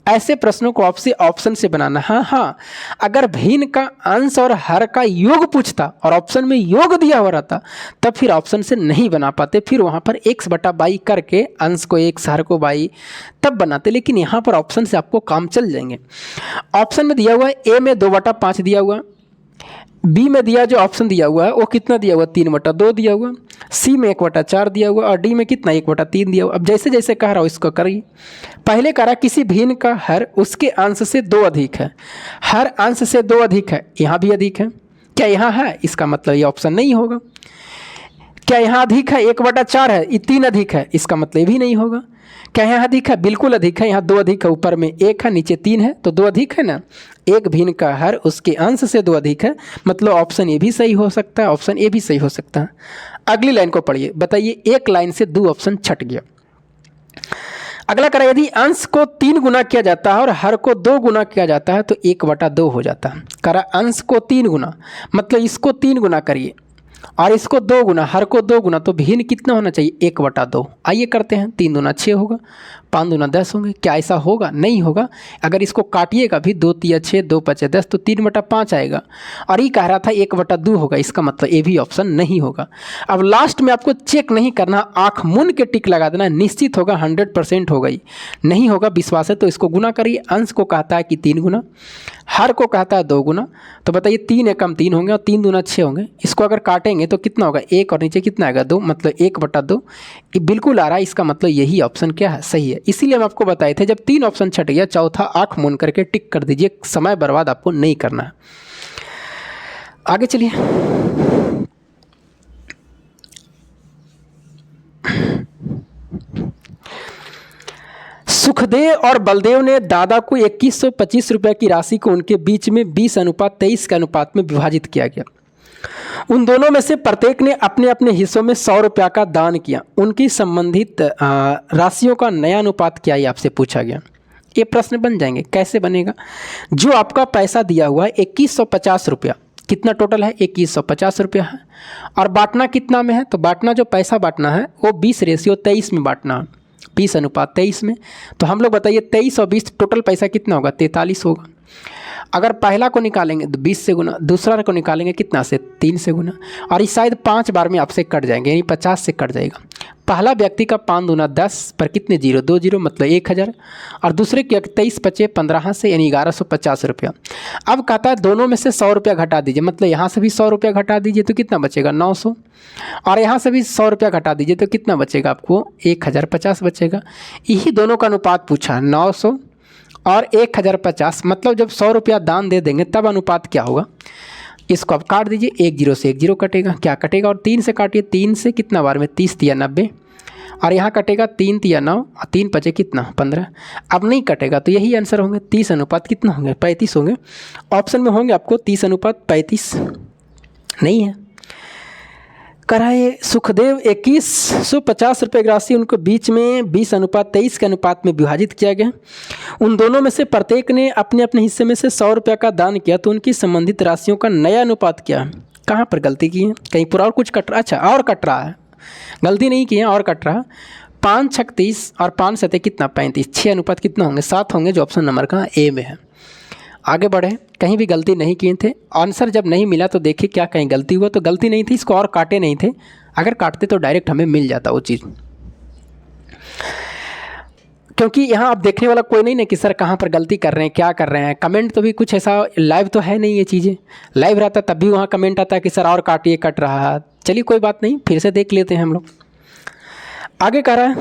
ऐसे प्रश्नों को आपसे ऑप्शन से बनाना। हाँ, अगर भिन्न का अंश और हर का योग पूछता और ऑप्शन में योग दिया हो रहा था तब फिर ऑप्शन से नहीं बना पाते, फिर वहाँ पर x/22 करके अंश को x हर को 22 तब बनाते। लेकिन यहाँ पर ऑप्शन से आपको काम चल जाएंगे। ऑप्शन में दिया हुआ है, ए में 2/5 दिया हुआ, बी में दिया जो ऑप्शन दिया हुआ है वो कितना दिया हुआ, 3/2 दिया हुआ। सी में 1/4 दिया हुआ और डी में कितना 1/3 दिया हुआ। अब जैसे जैसे कह रहा हूँ इसको करिए। पहले कह रहा किसी भिन्न का हर उसके अंश से 2 अधिक है। हर अंश से 2 अधिक है, यहाँ भी अधिक है। क्या यहाँ है? इसका मतलब ये ऑप्शन नहीं होगा। क्या यहाँ अधिक है? 1/4 है, ये 3 अधिक है, इसका मतलब भी नहीं होगा। क्या यहाँ अधिक है? बिल्कुल अधिक है, यहाँ 2 अधिक है, ऊपर में 1 है नीचे 3 है, तो 2 अधिक है ना। एक भिन्न का हर उसके अंश से 2 अधिक है, मतलब ऑप्शन ए भी सही हो सकता है, ऑप्शन ए भी सही हो सकता है। अगली लाइन को पढ़िए, बताइए एक लाइन से 2 ऑप्शन छट गया। अगला करा, यदि अंश को 3 गुना किया जाता है और हर को 2 गुना किया जाता है तो 1/2 हो जाता है। करा अंश को 3 गुना, मतलब इसको 3 गुना करिए और इसको 2 गुना, हर को 2 गुना, तो भिन्न कितना होना चाहिए? 1/2। आइए करते हैं। 3 दूना 6 होगा, 5 दूना 10 होंगे। क्या ऐसा होगा? नहीं होगा। अगर इसको काटिएगा भी, 2 तिया 6, 2 पचे 10, तो 3/5 आएगा। और ये कह रहा था 1/2 होगा, इसका मतलब ये भी ऑप्शन नहीं होगा। अब लास्ट में आपको चेक नहीं करना, आँख मूंद के टिक लगा देना, निश्चित होगा, 100% होगा ही। नहीं होगा विश्वास है तो इसको गुना करिए। अंश को कहता है कि 3 गुना, हर को कहता है 2 गुना, तो बताइए 3 एकम 3 होंगे और 3 दूना 6 होंगे। इसको अगर काटेंगे तो कितना होगा? 1 और नीचे कितना आएगा? 2, मतलब 1/2। ये बिल्कुल आ रहा है, इसका मतलब यही ऑप्शन क्या है? सही है। इसीलिए हम आपको बताए थे, जब 3 ऑप्शन छट गया, चौथा आँख मूंद करके टिक कर दीजिए, समय बर्बाद आपको नहीं करना है। आगे चलिए। सुखदेव और बलदेव ने दादा को 2125 रुपये की राशि को उनके बीच में 20:23 के अनुपात में विभाजित किया गया। उन दोनों में से प्रत्येक ने अपने अपने हिस्सों में 100 रुपया का दान किया। उनकी संबंधित राशियों का नया अनुपात क्या है, आपसे पूछा गया। ये प्रश्न बन जाएंगे। कैसे बनेगा? जो आपका पैसा दिया हुआ है 2150 रुपया, कितना टोटल है? 2150 रुपया है। और बांटना कितना में है? तो बांटना, जो पैसा बांटना है वो 20:23 में बांटना है, 20:23 में। तो हम लोग बताइए 23 और 20 टोटल पैसा कितना होगा? 43 होगा। अगर पहला को निकालेंगे तो 20 से गुना, दूसरा को निकालेंगे कितना से? 3 से गुना। और इस शायद 5 बार में आपसे कट जाएंगे, यानी 50 से कट जाएगा। पहला व्यक्ति का 5 दूना 10 पर कितने जीरो? 2 जीरो, मतलब 1000। और दूसरे के 23 पचे 15 से, यानी 1150 रुपया। अब कहता है दोनों में से 100 रुपया घटा दीजिए, मतलब यहाँ से भी 100 रुपया घटा दीजिए तो कितना बचेगा? 900। और यहाँ से भी 100 रुपया घटा दीजिए तो कितना बचेगा आपको? 1050 बचेगा। यही दोनों का अनुपात पूछा, 900 और 1050। मतलब जब 100 रुपया दान दे देंगे तब अनुपात क्या होगा? इसको आप काट दीजिए, 1 जीरो से 1 जीरो कटेगा। क्या कटेगा? और 3 से काटिए, 3 से कितना बार में? 30 तिया 90। और यहाँ कटेगा 3 तिया 9 और 3 पचे कितना? 15। अब नहीं कटेगा तो यही आंसर होंगे। 30 अनुपात कितना होंगे? 35 होंगे। ऑप्शन में होंगे आपको 30:35 नहीं है। कराए सुखदेव 2150 रुपये की राशि उनको बीच में 20:23 के अनुपात में विभाजित किया गया। उन दोनों में से प्रत्येक ने अपने अपने हिस्से में से 100 रुपया का दान किया, तो उनकी संबंधित राशियों का नया अनुपात क्या है? कहाँ पर गलती की है? कहीं पूरा और कुछ कट रहा? अच्छा, और कट रहा है, गलती नहीं की है, और कट रहा। 5 छक 30 और 5 सते कितना? 35। 6 अनुपात कितना होंगे? 7 होंगे, जो ऑप्शन नंबर का ए में है। आगे बढ़े, कहीं भी गलती नहीं किए थे। आंसर जब नहीं मिला तो देखिए क्या कहीं गलती हुआ, तो गलती नहीं थी, इसको और काटे नहीं थे। अगर काटते तो डायरेक्ट हमें मिल जाता वो चीज़, क्योंकि यहाँ अब देखने वाला कोई नहीं ना कि सर कहाँ पर गलती कर रहे हैं, क्या कर रहे हैं। कमेंट तो भी कुछ ऐसा लाइव तो है नहीं, ये चीज़ें लाइव रहता तब भी वहाँ कमेंट आता है कि सर और काटिए, कट रहा है। चलिए कोई बात नहीं, फिर से देख लेते हैं हम लोग। आगे कह रहा है,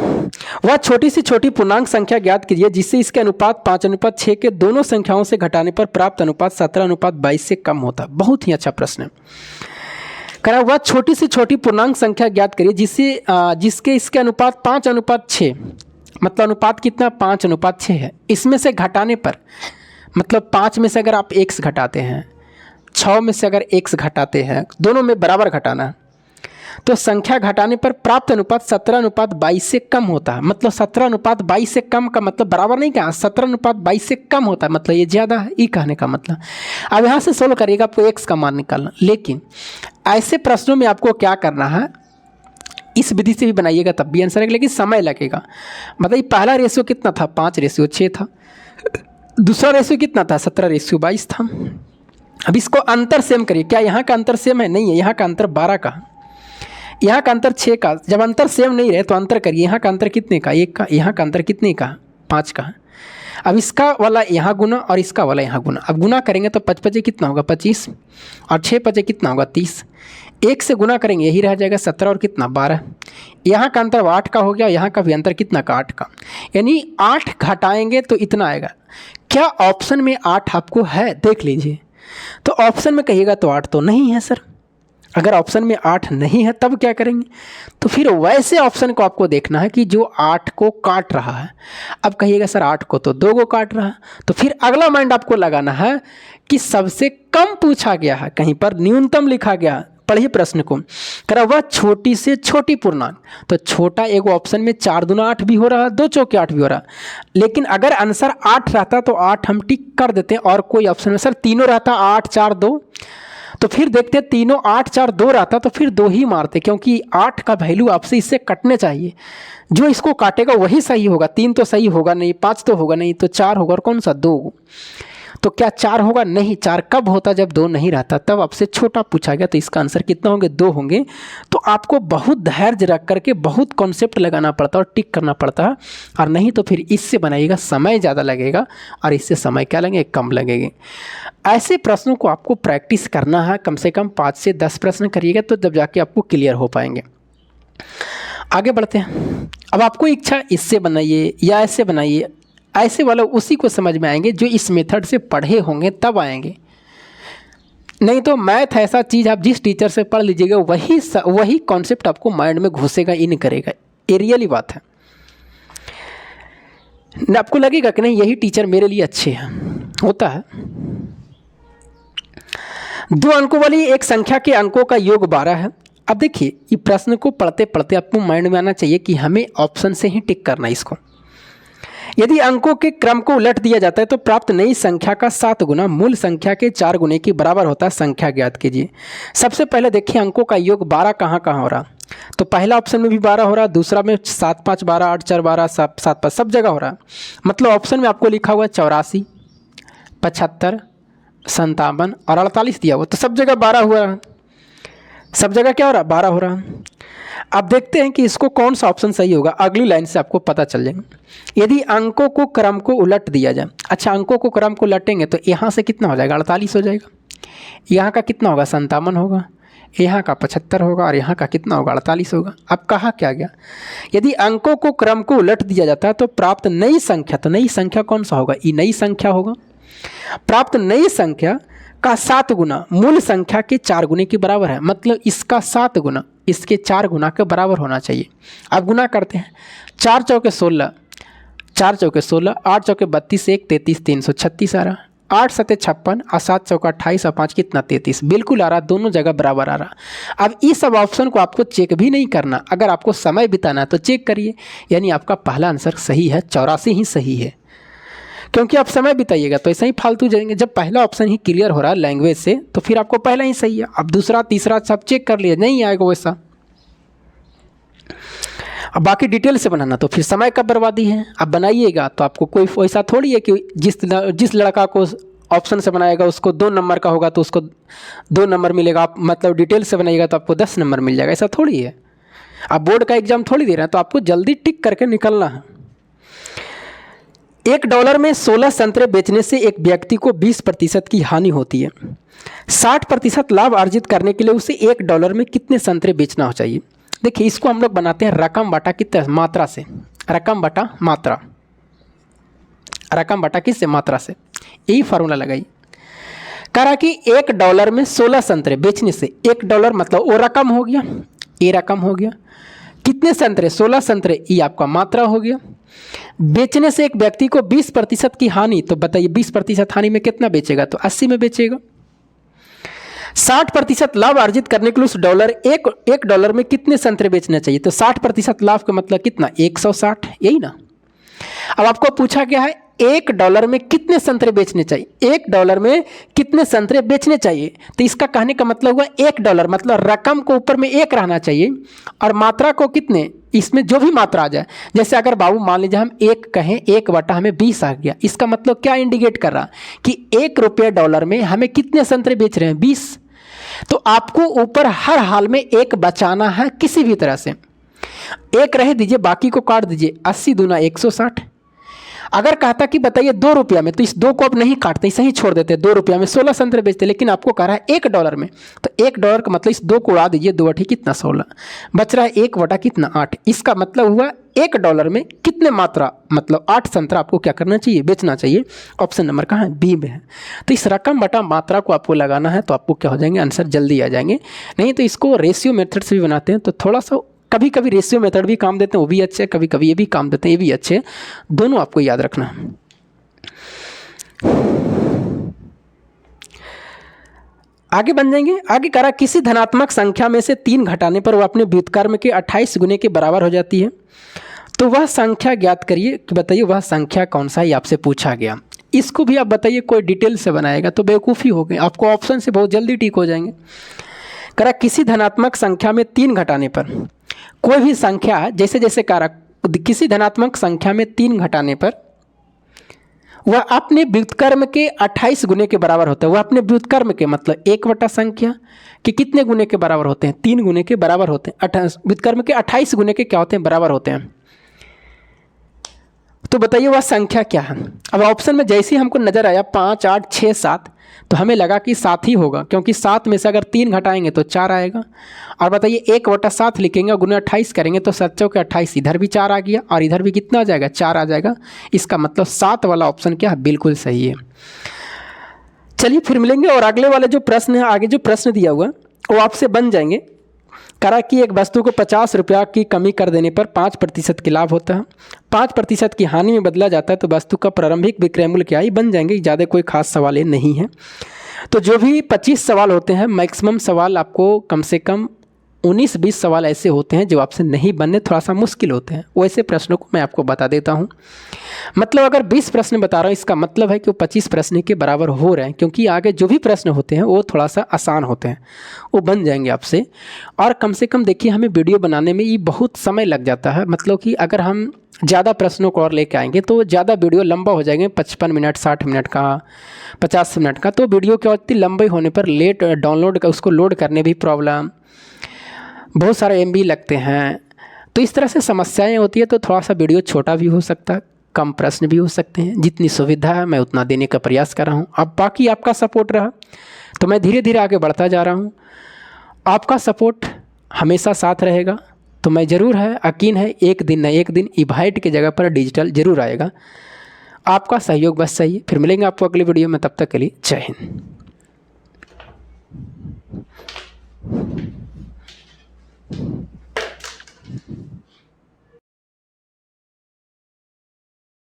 वह छोटी से छोटी पूर्णांक संख्या ज्ञात कीजिए जिससे इसके अनुपात 5:6 के दोनों संख्याओं से घटाने पर प्राप्त अनुपात 17:22 से कम होता है। बहुत ही अच्छा प्रश्न है। कह रहा है, वह छोटी से छोटी पूर्णांक संख्या ज्ञात करिए जिसके इसके अनुपात 5:6, मतलब अनुपात कितना? 5:6 है। इसमें से घटाने पर, मतलब 5 में से अगर आप x घटाते हैं, 6 में से अगर x घटाते हैं, दोनों में बराबर घटाना है, तो संख्या घटाने पर प्राप्त अनुपात 17:22 से कम होता है। मतलब 17:22 से कम का मतलब बराबर नहीं कहा, 17:22 से कम होता है, मतलब ये ज़्यादा है, ये कहने का मतलब। अब यहाँ से सोल्व करिएगा, आपको x का मान निकालना। लेकिन ऐसे प्रश्नों में आपको क्या करना है, इस विधि से भी बनाइएगा तब भी आंसर आएगा, लेकिन समय लगेगा। बताइए पहला रेशियो कितना था? 5:6 था। दूसरा रेशियो कितना था? 17:22 था। अब इसको अंतर सेम करिए। क्या यहाँ का अंतर सेम है? नहीं है, यहाँ का अंतर 12 का, यहाँ का अंतर 6 का। जब अंतर सेम नहीं रहे तो अंतर करिए। यहाँ का अंतर कितने का? 1 का। यहाँ का अंतर कितने का? 5 का। अब इसका वाला यहाँ गुना और इसका वाला यहाँ गुना। अब गुना करेंगे तो 5 पचे कितना होगा 25 और 6 पचे कितना होगा 30। 1 से गुना करेंगे यही रह जाएगा 17 और कितना 12। यहाँ का अंतर 8 का हो गया, यहाँ का भी अंतर कितना का 8 का, यानी 8 घटाएंगे तो इतना आएगा। क्या ऑप्शन में 8 आपको है देख लीजिए। तो ऑप्शन में कहिएगा तो 8 तो नहीं है सर। अगर ऑप्शन में 8 नहीं है तब क्या करेंगे, तो फिर वैसे ऑप्शन को आपको देखना है कि जो 8 को काट रहा है। अब कहिएगा सर 8 को तो 2 को काट रहा है, तो फिर अगला माइंड आपको लगाना है कि सबसे कम पूछा गया है, कहीं पर न्यूनतम लिखा गया। पढ़िए प्रश्न को, करा वह छोटी से छोटी पूर्णांक, तो छोटा एक ऑप्शन में 4 दूना 8 भी हो रहा है, 2 चौके 8 भी हो रहा है। लेकिन अगर आंसर 8 रहता तो 8 हम टिक कर देते, और कोई ऑप्शन में सर तीनों रहता 8 4 2, तो फिर देखते तीनों 8 4 2 रहता तो फिर 2 ही मारते, क्योंकि 8 का वैल्यू आपसे इससे कटने चाहिए। जो इसको काटेगा वही सही होगा, 3 तो सही होगा नहीं, 5 तो होगा नहीं, तो 4 होगा, और कौन सा 2। तो क्या 4 होगा, नहीं। 4 कब होता जब 2 नहीं रहता, तब आपसे छोटा पूछा गया, तो इसका आंसर कितना होंगे 2 होंगे। तो आपको बहुत धैर्य रख करके बहुत कॉन्सेप्ट लगाना पड़ता है और टिक करना पड़ता है, और नहीं तो फिर इससे बनाइएगा समय ज़्यादा लगेगा और इससे समय क्या लगेंगे कम लगेंगे। ऐसे प्रश्नों को आपको प्रैक्टिस करना है, कम से कम 5 से 10 प्रश्न करिएगा तो जब जाके आपको क्लियर हो पाएंगे। आगे बढ़ते हैं। अब आपको इच्छा इससे बनाइए या ऐसे बनाइए, ऐसे वाला उसी को समझ में आएंगे जो इस मेथड से पढ़े होंगे तब आएंगे। नहीं तो मैथ ऐसा चीज़ आप जिस टीचर से पढ़ लीजिएगा वही कॉन्सेप्ट आपको माइंड में घुसेगा, इन करेगा। ये रियली बात है। आपको लगेगा कि नहीं यही टीचर मेरे लिए अच्छे हैं, होता है। 2 अंकों वाली एक संख्या के अंकों का योग 12 है। अब देखिए ये प्रश्न को पढ़ते पढ़ते आपको माइंड में आना चाहिए कि हमें ऑप्शन से ही टिक करना है इसको। यदि अंकों के क्रम को उलट दिया जाता है तो प्राप्त नई संख्या का 7 गुना मूल संख्या के 4 गुने के बराबर होता है। संख्या ज्ञात कीजिए। सबसे पहले देखिए अंकों का योग 12 कहाँ कहाँ हो रहा। तो पहला ऑप्शन में भी 12 हो रहा, दूसरा में 7 5 12, 8 4 12, 7 5 सब जगह हो रहा। मतलब ऑप्शन में आपको लिखा हुआ है 84, 75, 57 और 48 दिया हुआ, तो सब जगह 12 हुआ, सब जगह क्या हो रहा 12 हो रहा। अब देखते हैं कि इसको कौन सा ऑप्शन सही होगा, अगली लाइन से आपको पता चल जाएगा। यदि अंकों को क्रम को उलट दिया जाए, अच्छा अंकों को क्रम को उलटेंगे तो यहाँ से कितना हो जाएगा 48 हो जाएगा, यहाँ का कितना होगा 57 होगा, यहाँ का 75 होगा और यहाँ का कितना होगा 48 होगा। अब कहा क्या गया, यदि अंकों को क्रम को उलट दिया जाता है तो प्राप्त नई संख्या, तो नई संख्या कौन सा होगा, ये नई संख्या होगा। प्राप्त नई संख्या का 7 गुना मूल संख्या के 4 गुने के बराबर है, मतलब इसका 7 गुना इसके 4 गुना के बराबर होना चाहिए। अब गुना करते हैं, 4 चौके 16, 4 चौके 16, 8 चौके 32, 1 33, 336 आ रहा, 8 7 56 और 7 चौका 28 और 5 कितना 33, बिल्कुल आ रहा, दोनों जगह बराबर आ रहा। अब इस सब ऑप्शन को आपको चेक भी नहीं करना, अगर आपको समय बिताना है तो चेक करिए, यानी आपका पहला आंसर सही है, 84 ही सही है। क्योंकि आप समय बिताइएगा तो ऐसा ही फालतू जाएंगे। जब पहला ऑप्शन ही क्लियर हो रहा है लैंग्वेज से तो फिर आपको पहला ही सही है। अब दूसरा तीसरा सब चेक कर लिए, नहीं आएगा वैसा। अब बाकी डिटेल से बनाना तो फिर समय का बर्बादी है। अब बनाइएगा तो आपको कोई वैसा थोड़ी है कि जिस लड़का को ऑप्शन से बनाएगा उसको 2 नंबर का होगा तो उसको 2 नंबर मिलेगा। आप मतलब डिटेल से बनाइएगा तो आपको 10 नंबर मिल जाएगा, ऐसा थोड़ी है। आप बोर्ड का एग्जाम थोड़ी दे रहे हैं, तो आपको जल्दी टिक करके निकलना है। $1 में 16 संतरे बेचने से एक व्यक्ति को 20% की हानि होती है। 60% लाभ अर्जित करने के लिए उसे $1 में कितने संतरे बेचना हो चाहिए। देखिए इसको हम लोग बनाते हैं रकम बटा कितने मात्रा से, रकम बटा मात्रा, रकम बटा किससे मात्रा से, यही फार्मूला लगाइए। करा कि $1 में 16 संतरे बेचने से, $1 मतलब वो रकम हो गया, ये रकम हो गया, कितने संतरे 16 संतरे, ये आपका मात्रा हो गया। बेचने से एक व्यक्ति को 20% की हानि, तो बताइए 20% हानि में कितना बेचेगा, तो 80 में बेचेगा। 60% लाभ अर्जित करने के लिए उस $1 में कितने संतरे बेचना चाहिए, तो 60% लाभ का मतलब कितना 160, यही ना। अब आपको पूछा गया है $1 में कितने संतरे बेचने चाहिए, $1 में कितने संतरे बेचने चाहिए, तो इसका कहने का मतलब हुआ $1 मतलब रकम को ऊपर में 1 रहना चाहिए और मात्रा को कितने, इसमें जो भी मात्रा आ जाए। जैसे अगर बाबू मान लीजिए हम 1 कहें, 1 बटा हमें 20 आ गया, इसका मतलब क्या इंडिकेट कर रहा कि $1 में हमें कितने संतरे बेच रहे हैं 20। तो आपको ऊपर हर हाल में 1 बचाना है किसी भी तरह से। 1 रह दीजिए, बाकी को काट दीजिए, 80 दूना 160। अगर कहता कि बताइए 2 रुपया में, तो इस 2 को अब नहीं काटते, इसे ही छोड़ देते, 2 रुपया में 16 संतरे बेचते, लेकिन आपको कह रहा है $1 में, तो $1 का मतलब इस 2 को उड़ा दीजिए, 2 अठी कितना 16, बच रहा है 1 बटा कितना 8। इसका मतलब हुआ $1 में कितने मात्रा, मतलब 8 संतरा आपको क्या करना चाहिए, बेचना चाहिए। ऑप्शन नंबर कहाँ है, बी में है। तो इस रकम बटा मात्रा को आपको लगाना है, तो आपको क्या हो जाएंगे, आंसर जल्दी आ जाएंगे। नहीं तो इसको रेशियो मेथड से भी बनाते हैं, तो थोड़ा सा कभी कभी रेशियो मेथड भी काम देते हैं, वो भी अच्छे, कभी कभी ये भी काम देते हैं, ये भी अच्छे, दोनों आपको याद रखना है। आगे बन जाएंगे। आगे करा किसी धनात्मक संख्या में से 3 घटाने पर वह अपने व्युत्क्रम के 28 गुने के बराबर हो जाती है, तो वह संख्या ज्ञात करिए कि बताइए वह संख्या कौन सा है, आपसे पूछा गया। इसको भी आप बताइए, कोई डिटेल से बनाएगा तो बेवकूफ़ी हो गई, आपको ऑप्शन से बहुत जल्दी ठीक हो जाएंगे। करा किसी धनात्मक संख्या में 3 घटाने पर कोई भी संख्या, जैसे जैसे करा किसी धनात्मक संख्या में 3 घटाने पर वह अपने व्युत्क्रम के 28 गुने के बराबर होता है। वह अपने व्युत्क्रम के मतलब 1 बटा संख्या के कितने गुने के बराबर होते हैं, 3 गुने के बराबर होते हैं। व्युत्क्रम के 28 गुने के क्या होते हैं, बराबर होते हैं। तो बताइए वह संख्या क्या है। अब ऑप्शन में जैसे ही हमको नजर आया 5, 8, 6, 7, तो हमें लगा कि 7 ही होगा, क्योंकि 7 में से अगर 3 घटाएंगे तो 4 आएगा। और बताइए 1 बटा 7 लिखेंगे और गुना 28 करेंगे तो 7 चौके 28, इधर भी 4 आ गया और इधर भी कितना आ जाएगा, 4 आ जाएगा। इसका मतलब 7 वाला ऑप्शन क्या है, बिल्कुल सही है। चलिए फिर मिलेंगे, और अगले वाले जो प्रश्न है, आगे जो प्रश्न दिया हुआ वो आपसे बन जाएंगे। करा कि एक वस्तु को 50 रुपया की कमी कर देने पर 5% की लाभ होता है, 5% की हानि में बदला जाता है, तो वस्तु का प्रारंभिक विक्रय मूल्य क्या है, बन जाएंगे। ज़्यादा कोई खास सवाल ये नहीं है। तो जो भी 25 सवाल होते हैं, मैक्सिमम सवाल आपको कम से कम 19-20 सवाल ऐसे होते हैं जो आपसे नहीं बनने, थोड़ा सा मुश्किल होते हैं। वैसे प्रश्नों को मैं आपको बता देता हूँ। मतलब अगर 20 प्रश्न बता रहा हूँ, इसका मतलब है कि वो 25 प्रश्न के बराबर हो रहे हैं, क्योंकि आगे जो भी प्रश्न होते हैं वो थोड़ा सा आसान होते हैं, वो बन जाएंगे आपसे। और कम से कम देखिए, हमें वीडियो बनाने में ये बहुत समय लग जाता है। मतलब कि अगर हम ज़्यादा प्रश्नों को और लेके आएंगे तो ज़्यादा वीडियो लंबा हो जाएंगे, 55 मिनट, 60 मिनट का, 50 मिनट का। तो वीडियो क्या होती है, लंबे होने पर लेट डाउनलोड का, उसको लोड करने भी प्रॉब्लम, बहुत सारे MB लगते हैं, तो इस तरह से समस्याएं होती है। तो थोड़ा सा वीडियो छोटा भी हो सकता है, कम प्रश्न भी हो सकते हैं। जितनी सुविधा है मैं उतना देने का प्रयास कर रहा हूँ। अब बाकी आपका सपोर्ट रहा तो मैं धीरे धीरे आगे बढ़ता जा रहा हूँ। आपका सपोर्ट हमेशा साथ रहेगा, तो मैं ज़रूर है, यकीन है, एक दिन न एक दिन इवाइट की जगह पर डिजिटल ज़रूर आएगा। आपका सहयोग बस चाहिए। फिर मिलेंगे आपको अगली वीडियो में, तब तक के लिए जय हिंद।